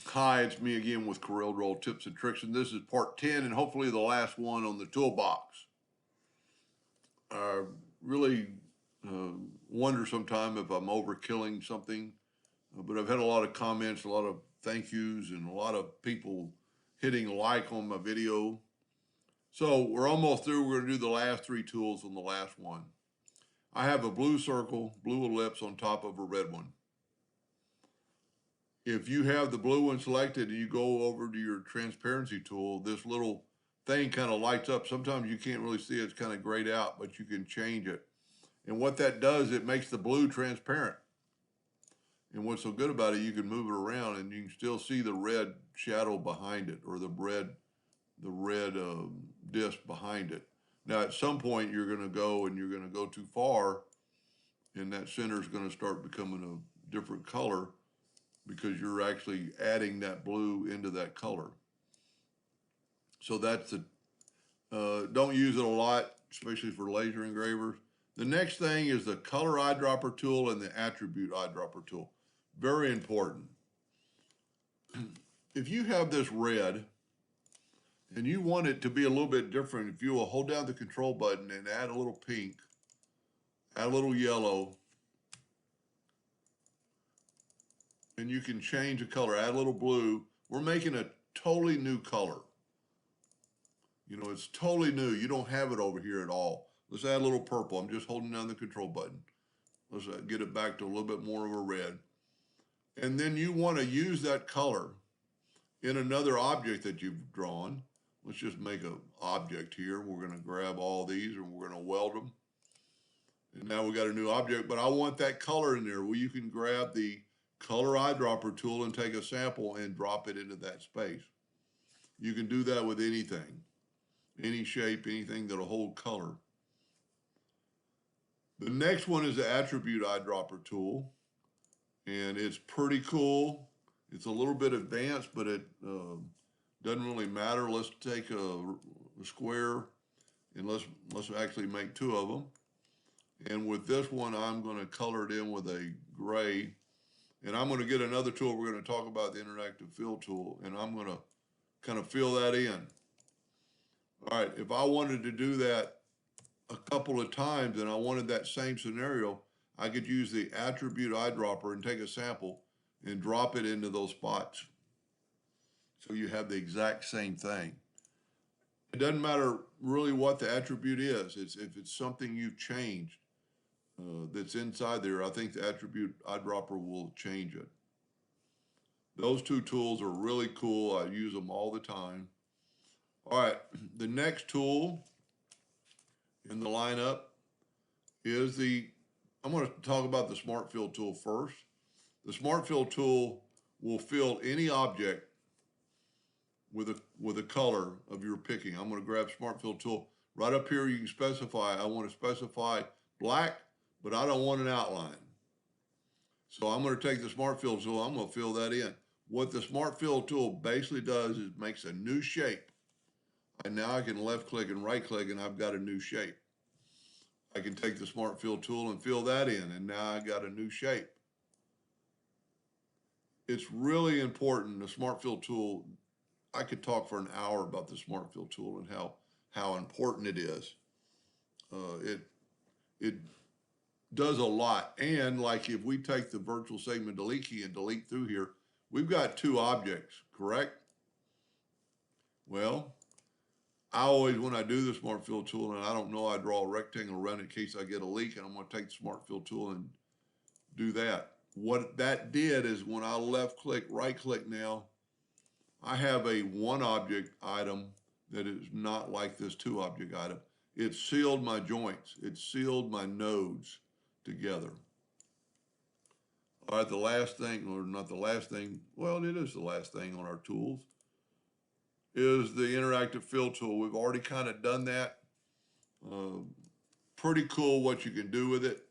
Hi, it's me again with Corel Draw Tips and Tricks, and this is part 10 and hopefully the last one on the toolbox. I really uh, wonder sometimes if I'm overkilling something, but I've had a lot of comments, a lot of thank yous, and a lot of people hitting like on my video. So we're almost through. We're going to do the last three tools on the last one. I have a blue circle, blue ellipse on top of a red one. If you have the blue one selected and you go over to your transparency tool, this little thing kind of lights up. Sometimes you can't really see it, it's kind of grayed out, but you can change it. And what that does, it makes the blue transparent. And what's so good about it, you can move it around and you can still see the red shadow behind it, or the red disc behind it. Now, at some point, you're going to go and you're going to go too far, and that center is going to start becoming a different color, because you're actually adding that blue into that color. So that's don't use it a lot, especially for laser engravers. The next thing is the color eyedropper tool and the attribute eyedropper tool. Very important. If you have this red and you want it to be a little bit different, if you will hold down the control button and add a little pink, add a little yellow, and you can change the color, add a little blue. We're making a totally new color. You know, it's totally new. You don't have it over here at all. Let's add a little purple. I'm just holding down the control button. Let's get it back to a little bit more of a red. And then you want to use that color in another object that you've drawn. Let's just make an object here. We're going to grab all these and we're going to weld them. And now we got a new object, but I want that color in there. Well, you can grab the color eyedropper tool and take a sample and drop it into that space. You can do that with anything, any shape, anything that'll hold color. The next one is the attribute eyedropper tool, and it's pretty cool. It's a little bit advanced, but it doesn't really matter. Let's take a square and let's actually make two of them. And with this one, I'm going to color it in with a gray. And I'm going to get another tool. We're going to talk about the interactive fill tool, and I'm going to kind of fill that in. All right, if I wanted to do that a couple of times and I wanted that same scenario, I could use the attribute eyedropper and take a sample and drop it into those spots. So you have the exact same thing. It doesn't matter really what the attribute is. If it's something you've changed that's inside there, I think the attribute eyedropper will change it. Those two tools are really cool. I use them all the time. All right, the next tool in the lineup is I'm going to talk about the Smart Fill tool first. The Smart Fill tool will fill any object with a color of your picking. I'm going to grab Smart Fill tool. Right up here, you can specify, I want to specify black, but I don't want an outline. So I'm going to take the Smart Fill tool, I'm going to fill that in. What the Smart Fill tool basically does is makes a new shape. And now I can left click and right click and I've got a new shape. I can take the Smart Fill tool and fill that in, and now I got a new shape. It's really important, the Smart Fill tool. I could talk for an hour about the Smart Fill tool and how important it is. It does a lot. And like if we take the virtual segment delete key and delete through here, we've got two objects, correct? Well, I always, when I do the Smart Fill tool and I don't know, I draw a rectangle around in case I get a leak, and I'm going to take the Smart Fill tool and do that. What that did is when I left click, right click now, I have a one object item that is not like this two object item. It sealed my joints. It sealed my nodes together. All right, the last thing, or not the last thing, well, it is the last thing on our tools, is the interactive fill tool. We've already kind of done that. Pretty cool what you can do with it.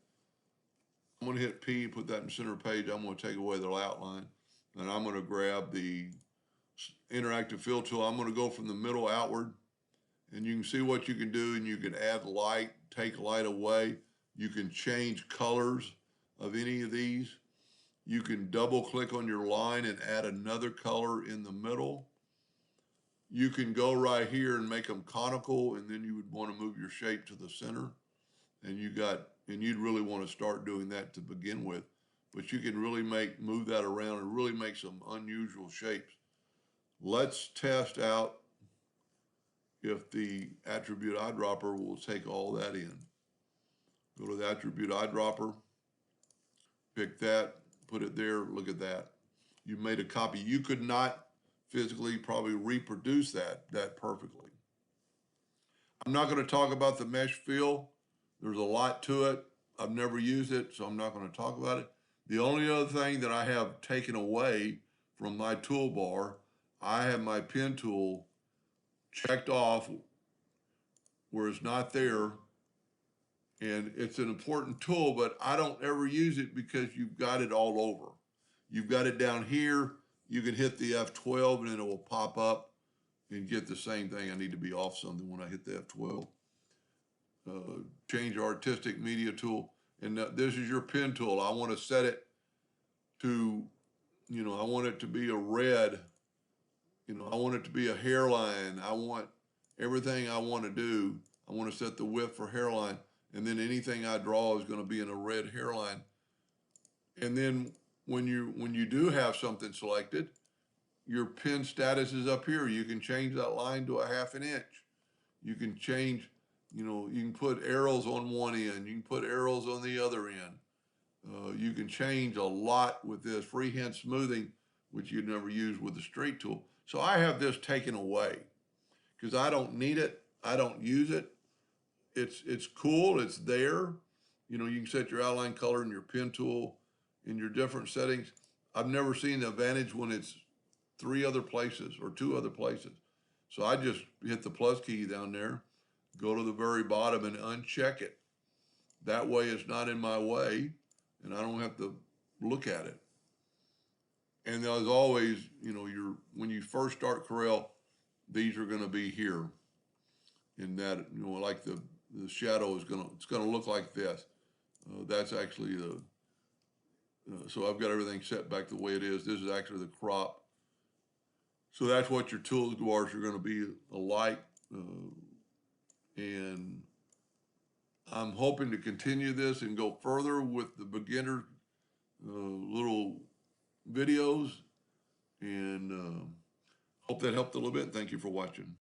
I'm going to hit P, put that in center page. I'm going to take away the outline, and I'm going to grab the interactive fill tool. I'm going to go from the middle outward, and you can see what you can do, and you can add light, take light away. You can change colors of any of these. You can double click on your line and add another color in the middle. You can go right here and make them conical, and then you would want to move your shape to the center. And you'd really want to start doing that to begin with. But you can really move that around and really make some unusual shapes. Let's test out if the attribute eyedropper will take all that in. Go to the attribute eyedropper, pick that, put it there, look at that. You made a copy. You could not physically probably reproduce that perfectly. I'm not going to talk about the mesh fill. There's a lot to it. I've never used it, so I'm not going to talk about it. The only other thing that I have taken away from my toolbar, I have my pen tool checked off where it's not there. And it's an important tool, but I don't ever use it because you've got it all over. You've got it down here. You can hit the F12 and it will pop up and get the same thing. I need to be off something when I hit the F12. Change artistic media tool. And this is your pen tool. I want to set it to, I want it to be a red. I want it to be a hairline. I want everything I want to do. I want to set the width for hairline. And then anything I draw is going to be in a red hairline. And then when you do have something selected, your pen status is up here. You can change that line to a 1/2 inch. You can change, you can put arrows on one end. You can put arrows on the other end. You can change a lot with this freehand smoothing, which you'd never use with the straight tool. So I have this taken away because I don't need it. I don't use it. It's cool. It's there. You can set your outline color and your pen tool in your different settings. I've never seen the advantage when it's 3 other places or 2 other places. So I just hit the plus key down there, go to the very bottom and uncheck it. That way it's not in my way and I don't have to look at it. And as always, when you first start Corel, these are going to be here. In that, like the shadow is it's going to look like this. That's actually so I've got everything set back the way it is. This is actually the crop. So that's what your toolbars are going to be alike. And I'm hoping to continue this and go further with the beginner little videos. And hope that helped a little bit. Thank you for watching.